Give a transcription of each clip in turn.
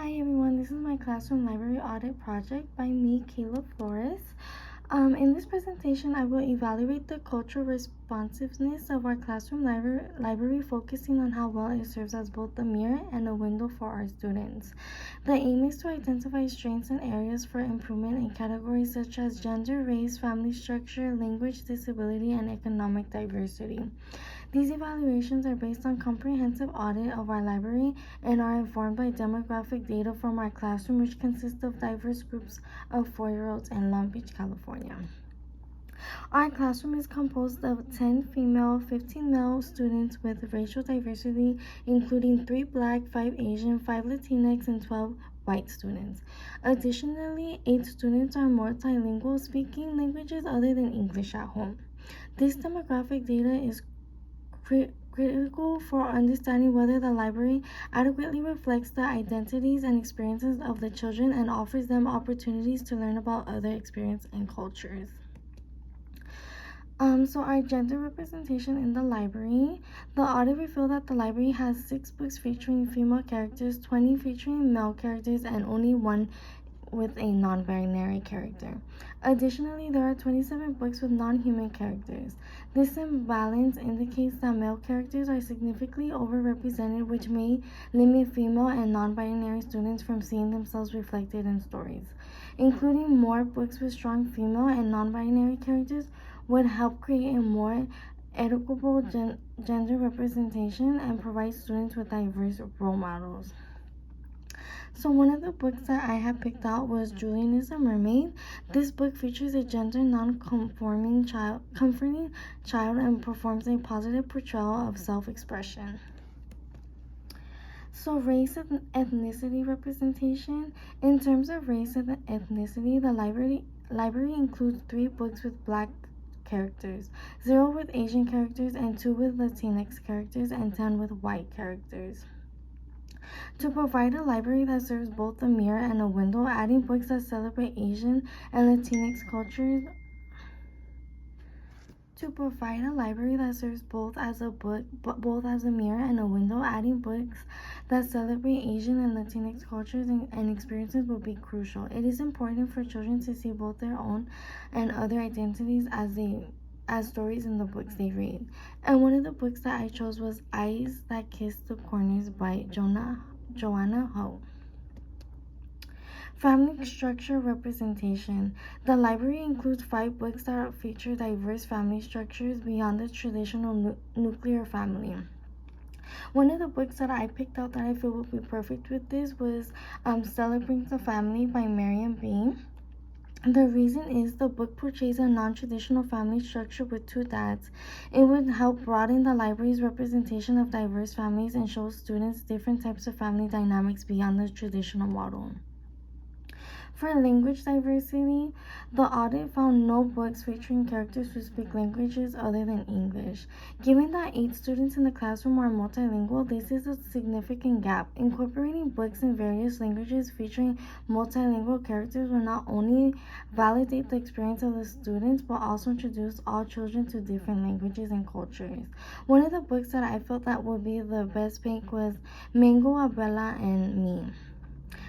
Hi everyone, this is my classroom library audit project by me, Kayla Flores. In this presentation, I will evaluate the cultural responsiveness of our classroom library, focusing on how well it serves as both a mirror and a window for our students. The aim is to identify strengths and areas for improvement in categories such as gender, race, family structure, language, disability, and economic diversity. These evaluations are based on comprehensive audit of our library and are informed by demographic data from our classroom, which consists of diverse groups of 4-year-olds in Long Beach, California. Our classroom is composed of 10 female, 15 male students with racial diversity, including 3 Black, 5 Asian, 5 Latinx, and 12 white students. Additionally, 8 students are multilingual, speaking languages other than English at home. This demographic data is critical for understanding whether the library adequately reflects the identities and experiences of the children and offers them opportunities to learn about other experiences and cultures. So our gender representation in the library. The audit revealed that the library has 6 books featuring female characters, 20 featuring male characters, and only 1 with a non-binary character. Additionally, there are 27 books with non-human characters. This imbalance indicates that male characters are significantly overrepresented, which may limit female and non-binary students from seeing themselves reflected in stories. Including more books with strong female and non-binary characters would help create a more equitable gender representation and provide students with diverse role models. So one of the books that I have picked out was Julian is a Mermaid. This book features a gender non-conforming comforting child and performs a positive portrayal of self-expression. So race and ethnicity representation. In terms of race and ethnicity, the library includes 3 books with Black characters, 0 with Asian characters, and 2 with Latinx characters, and 10 with white characters. To provide a library that serves both a mirror and a window, adding books that celebrate Asian and Latinx cultures. To provide a library that serves both as a mirror and a window, adding books that celebrate Asian and Latinx cultures and experiences will be crucial. It is important for children to see both their own and other identities as stories in the books they read. And one of the books that I chose was Eyes That Kiss the Corners by Joanna Ho. Family structure representation. The library includes 5 books that feature diverse family structures beyond the traditional nuclear family. One of the books that I picked out that I feel would be perfect with this was Stella Brings the Family by Marion Bean. The reason is the book portrays a non-traditional family structure with 2 dads. It would help broaden the library's representation of diverse families and show students different types of family dynamics beyond the traditional model. For language diversity, the audit found no books featuring characters who speak languages other than English. Given that 8 students in the classroom are multilingual, this is a significant gap. Incorporating books in various languages featuring multilingual characters will not only validate the experience of the students, but also introduce all children to different languages and cultures. One of the books that I felt that would be the best pick was Mango, Abuela, and Me,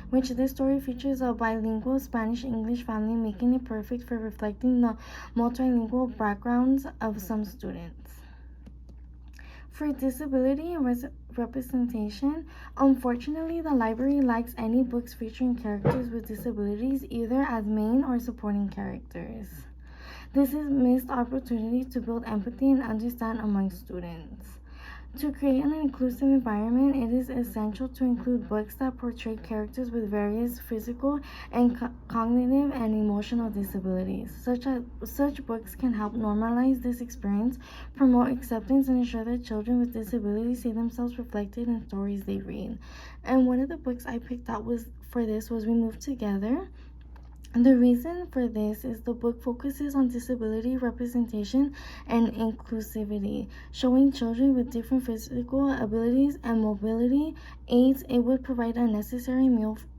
which this story features a bilingual Spanish-English family, making it perfect for reflecting the multilingual backgrounds of some students. For disability and representation, unfortunately, the library lacks any books featuring characters with disabilities, either as main or supporting characters. This is missed opportunity to build empathy and understand among students. To create an inclusive environment, it is essential to include books that portray characters with various physical and cognitive and emotional disabilities. Such books can help normalize this experience, promote acceptance, and ensure that children with disabilities see themselves reflected in stories they read. And one of the books I picked out was We Move Together. The reason for this is the book focuses on disability representation and inclusivity, showing children with different physical abilities and mobility aids. It would provide a necessary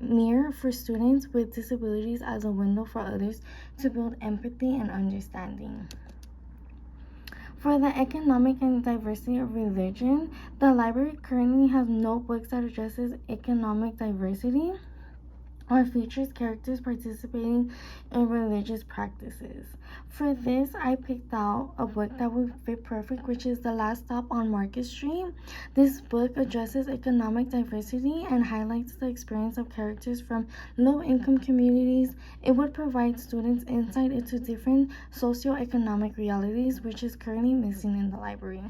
mirror for students with disabilities as a window for others to build empathy and understanding. For the economic and diversity of religion, the library currently has no books that addresses economic diversity or features characters participating in religious practices. For this, I picked out a book that would fit perfect, which is The Last Stop on Market Street. This book addresses economic diversity and highlights the experience of characters from low-income communities. It would provide students insight into different socioeconomic realities, which is currently missing in the library.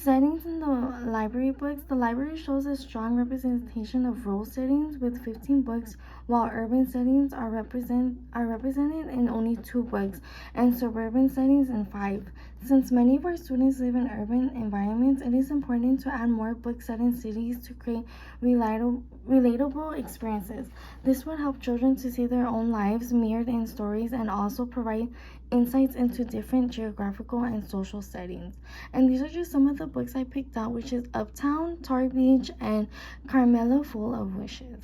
Settings in the library books. The library shows a strong representation of rural settings with 15 books, while urban settings are represented in only 2 books, and suburban settings in 5. Since many of our students live in urban environments, it is important to add more books set in cities to create relatable experiences. This would help children to see their own lives mirrored in stories and also provide insights into different geographical and social settings. And these are just some of the books I picked out, which is Uptown, Tar Beach, and Carmela Full of Wishes.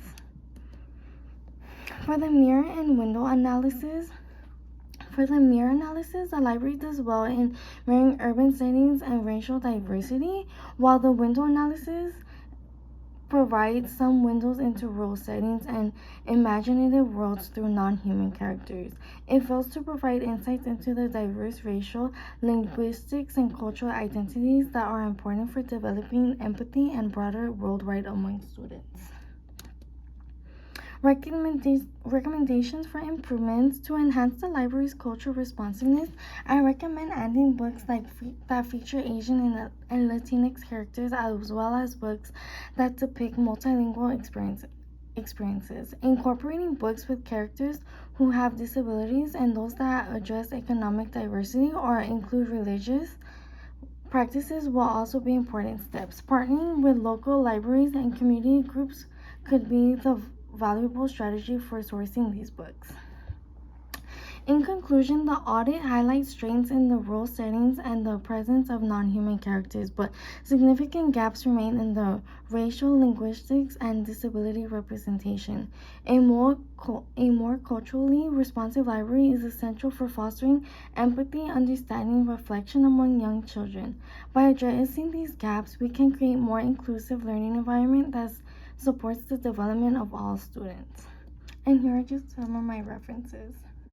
For the mirror and window analysis, the library does well in mirroring urban settings and racial diversity, while the window analysis provides some windows into rural settings and imaginative worlds through non-human characters. It fails to provide insights into the diverse racial, linguistics, and cultural identities that are important for developing empathy and broader worldwide among students. Recommendations for improvements. To enhance the library's cultural responsiveness, I recommend adding books that feature Asian and Latinx characters, as well as books that depict multilingual experiences. Incorporating books with characters who have disabilities and those that address economic diversity or include religious practices will also be important steps. Partnering with local libraries and community groups could be the valuable strategy for sourcing these books. In conclusion, the audit highlights strengths in the rural settings and the presence of non-human characters, but significant gaps remain in the racial, linguistics, and disability representation. A more culturally responsive library is essential for fostering empathy, understanding, and reflection among young children. By addressing these gaps, we can create more inclusive learning environment that supports the development of all students. And here are just some of my references.